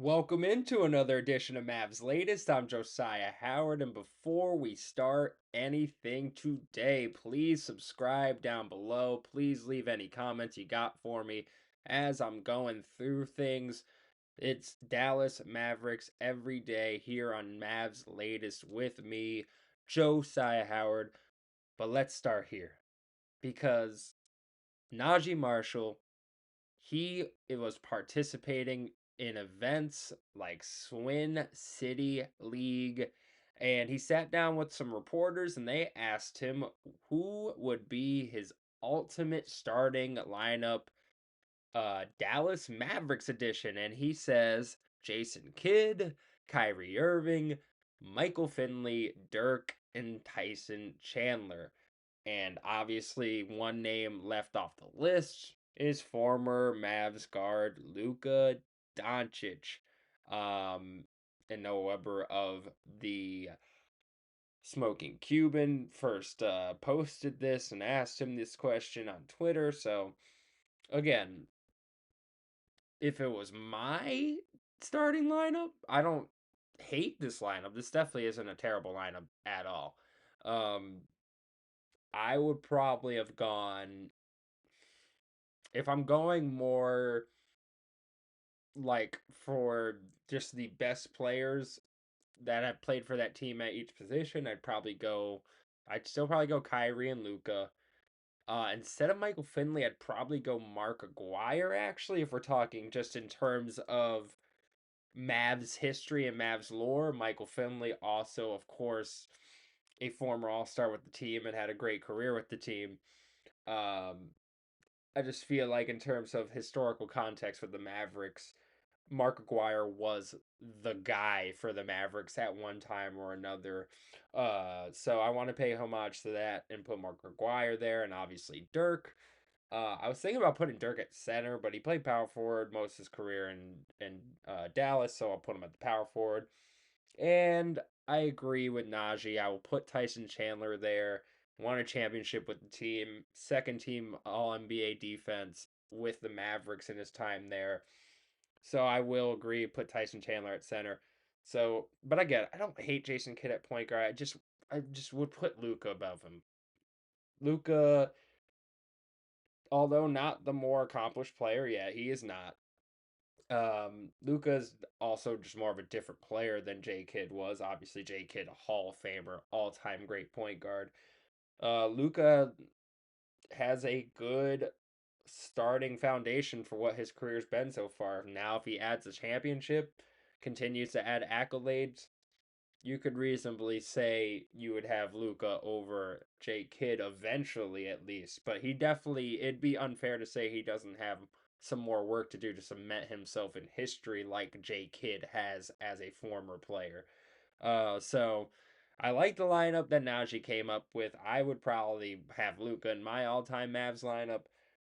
Welcome into another edition of Mavs Latest. I'm Josyah Howard, and before we start anything today, please subscribe down below. Please leave any comments you got for me as I'm going through things. It's Dallas Mavericks every day here on Mavs Latest with me, Josyah Howard. But let's start here because Najee Marshall, he it was participating in events like Swin City League, and he sat down with some reporters and they asked him who would be his ultimate starting lineup, Dallas Mavericks edition, and he says Jason Kidd, Kyrie Irving, Michael Finley, Dirk, and Tyson Chandler. And obviously, one name left off the list is former Mavs guard Luka Doncic. Um, and Noah Weber of the Smoking Cuban first posted this and asked him this question on Twitter. So, again, if it was my starting lineup, I don't hate this lineup. This definitely isn't a terrible lineup at all. Um, I would probably have gone if I'm going more like for just the best players that have played for that team at each position, I'd still probably go Kyrie and Luka. Instead of Michael Finley, I'd probably go Mark Aguirre, actually, if we're talking just in terms of Mavs history and Mavs lore. Michael Finley, also, of course, a former All Star with the team and had a great career with the team. Um, I just feel like, in terms of historical context with the Mavericks, Mark Aguirre was the guy for the Mavericks at one time or another. So I want to pay homage to that and put Mark Aguirre there, and obviously Dirk. I was thinking about putting Dirk at center, but he played power forward most of his career in Dallas, so I'll put him at the power forward. And I agree with Najee. I will put Tyson Chandler there. Won a championship with the team, second team All NBA defense with the Mavericks in his time there. So I will agree, put Tyson Chandler at center. So, but again, I don't hate Jason Kidd at point guard. I just would put Luka above him. Luka, although not the more accomplished player, yeah, he is not. Luka's also just more of a different player than J Kidd was. Obviously, J Kidd, a Hall of Famer, all-time great point guard. Luka has a good starting foundation for what his career's been so far. Now, if he adds a championship, continues to add accolades, you could reasonably say you would have Luka over J Kidd eventually, at least. But it'd be unfair to say he doesn't have some more work to do to cement himself in history like J Kidd has as a former player. So I like the lineup that Najee came up with. I would probably have Luka in my all-time Mavs lineup,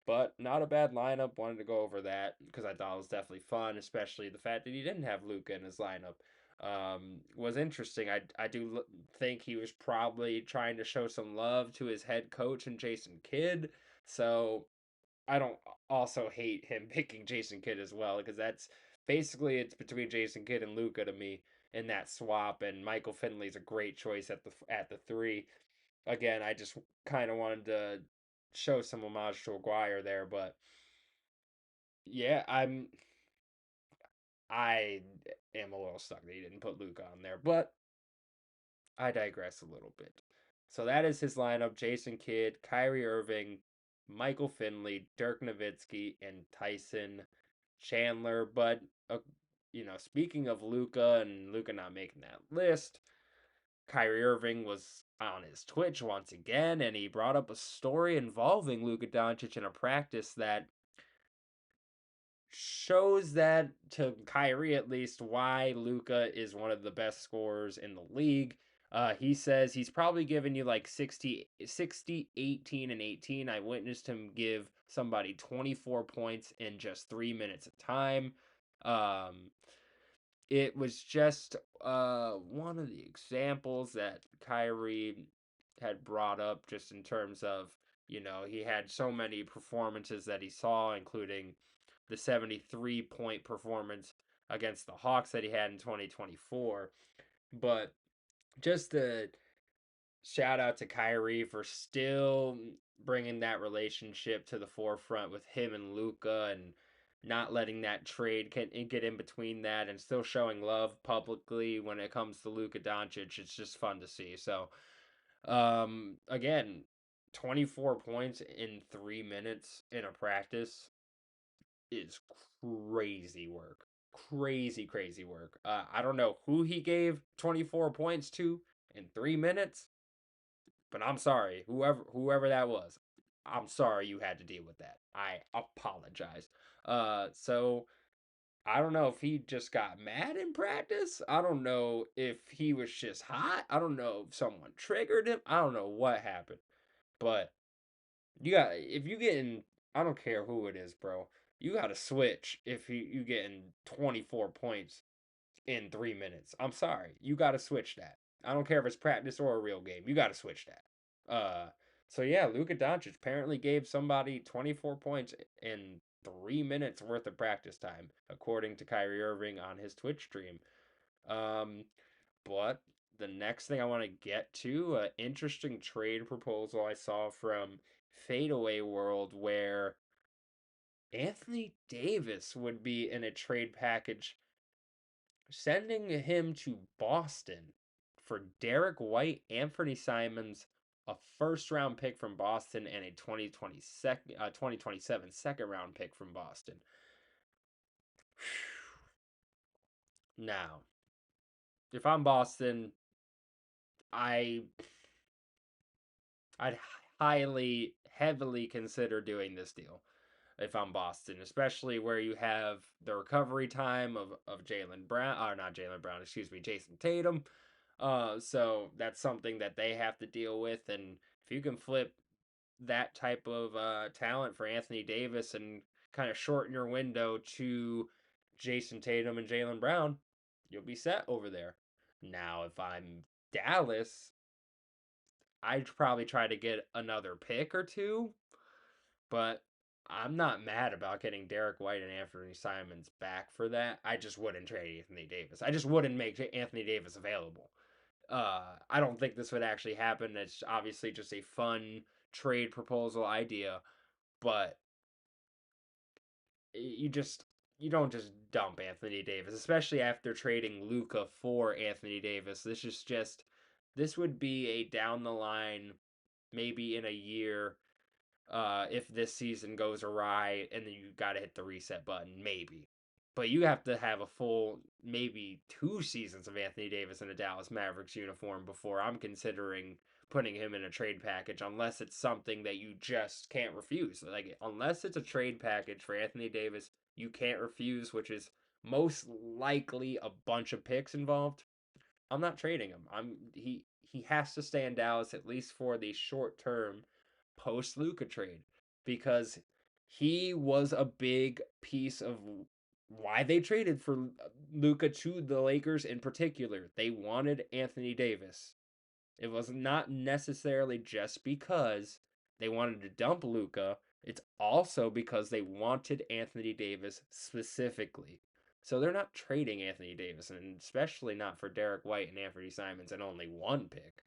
but not a bad lineup. Wanted to go over that because I thought it was definitely fun, especially the fact that he didn't have Luka in his lineup. Was interesting. I think he was probably trying to show some love to his head coach and Jason Kidd. So I don't also hate him picking Jason Kidd as well because that's basically it's between Jason Kidd and Luka to me in that swap. And Michael Finley's a great choice at the three. Again, I just kind of wanted to show some homage to Aguirre there, but yeah, I am a little stuck that he didn't put Luka on there, but I digress a little bit. So that is his lineup: Jason Kidd, Kyrie Irving, Michael Finley, Dirk Nowitzki, and Tyson Chandler. But speaking of Luka and Luka not making that list, Kyrie Irving was on his Twitch once again, and he brought up a story involving Luka Doncic in a practice that shows that, to Kyrie at least, why Luka is one of the best scorers in the league. He says he's probably given you like 60, 18, and 18. I witnessed him give somebody 24 points in just 3 minutes of time. Um, it was just one of the examples that Kyrie had brought up, just in terms of, he had so many performances that he saw, including the 73-point performance against the Hawks that he had in 2024. But just a shout out to Kyrie for still bringing that relationship to the forefront with him and Luka, and not letting that trade get in between that, and still showing love publicly when it comes to Luka Doncic. It's just fun to see. So, again, 24 points in 3 minutes in a practice is crazy work. Crazy, crazy work. I don't know who he gave 24 points to in 3 minutes, but I'm sorry, whoever that was. I'm sorry you had to deal with that. I apologize. So I don't know if he just got mad in practice. I don't know if he was just hot. I don't know if someone triggered him. I don't know what happened. But if you getting, I don't care who it is, bro. You got to switch if you getting 24 points in 3 minutes. I'm sorry, you got to switch that. I don't care if it's practice or a real game. You got to switch that. So yeah, Luka Doncic apparently gave somebody 24 points in 3 minutes worth of practice time, according to Kyrie Irving on his Twitch stream. Um, but the next thing I want to get to, an interesting trade proposal I saw from Fadeaway World, where Anthony Davis would be in a trade package, sending him to Boston for Derek White, Anthony Simons, a first round pick from Boston, and a 2027 second round pick from Boston. Now, if I'm Boston, I I'd highly, heavily consider doing this deal if I'm Boston, especially where you have the recovery time of Jaylen Brown, or not Jaylen Brown, excuse me, Jason Tatum. So that's something that they have to deal with, and if you can flip that type of talent for Anthony Davis and kind of shorten your window to Jason Tatum and Jaylen Brown, you'll be set over there. Now, if I'm Dallas, I'd probably try to get another pick or two, but I'm not mad about getting Derek White and Anthony Simons back for that. I just wouldn't trade Anthony Davis. I just wouldn't make Anthony Davis available. I don't think this would actually happen. It's obviously just a fun trade proposal idea, but you just you don't just dump Anthony Davis, especially after trading Luka for Anthony Davis. This would be a down the line, maybe in a year, if this season goes awry, and then you got to hit the reset button, maybe. But you have to have a full, maybe 2 seasons of Anthony Davis in a Dallas Mavericks uniform before I'm considering putting him in a trade package, unless it's something that you just can't refuse. Like, unless it's a trade package for Anthony Davis you can't refuse, which is most likely a bunch of picks involved, I'm not trading him. He has to stay in Dallas at least for the short term post Luka trade, because he was a big piece of why they traded for Luka to the Lakers in particular. They wanted Anthony Davis. It was not necessarily just because they wanted to dump Luka. It's also because they wanted Anthony Davis specifically. So they're not trading Anthony Davis, and especially not for Derek White and Anthony Simons and only one pick.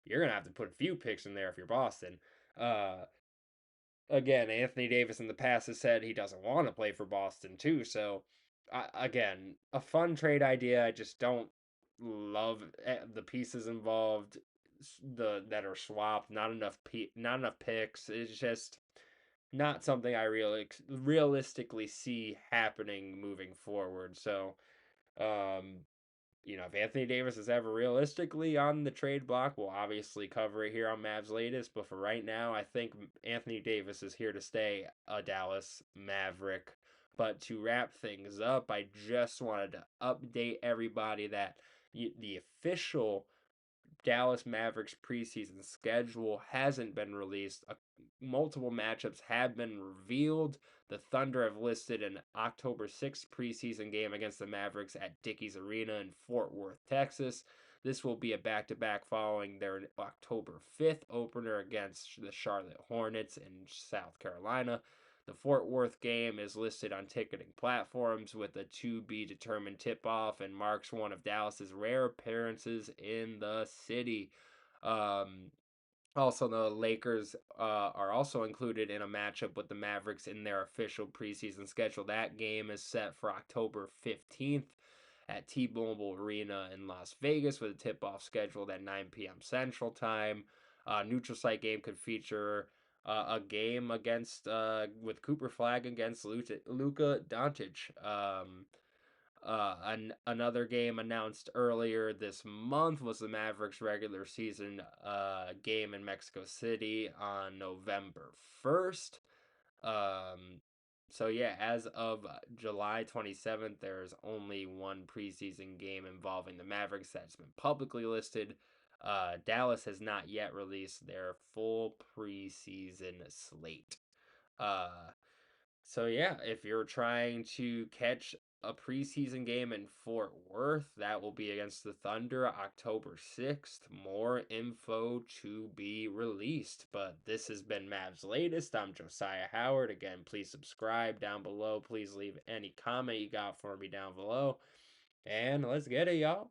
You're gonna have to put a few picks in there if you're Boston. Uh, Again, Anthony Davis in the past has said he doesn't want to play for Boston too. So, again, a fun trade idea. I just don't love the pieces involved, the that are swapped. Not enough picks. It's just not something I realistically see happening moving forward. So, um, if Anthony Davis is ever realistically on the trade block, we'll obviously cover it here on Mavs Latest. But for right now, I think Anthony Davis is here to stay, a Dallas Maverick. But to wrap things up, I just wanted to update everybody that the official Dallas Mavericks preseason schedule hasn't been released. Multiple matchups have been revealed. The Thunder have listed an October 6th preseason game against the Mavericks at Dickies Arena in Fort Worth, Texas. This will be a back-to-back following their October 5th opener against the Charlotte Hornets in South Carolina. The Fort Worth game is listed on ticketing platforms with a to be determined tip off and marks one of Dallas's rare appearances in the city. Um, Also, the Lakers are also included in a matchup with the Mavericks in their official preseason schedule. That game is set for October 15th at T-Mobile Arena in Las Vegas with a tip-off scheduled at 9 p.m. Central Time. Neutral site game could feature a game against with Cooper Flag against Luka Doncic. Another game announced earlier this month was the Mavericks regular season game in Mexico City on November 1st. Um, so yeah, as of July 27th, there's only one preseason game involving the Mavericks that's been publicly listed. Dallas has not yet released their full preseason slate. Uh, so yeah, if you're trying to catch a preseason game in Fort Worth, that will be against the Thunder October 6th. More info to be released. But this has been Mavs Latest. I'm Josyah Howard. Again, please subscribe down below. Please leave any comment you got for me down below. And let's get it, y'all.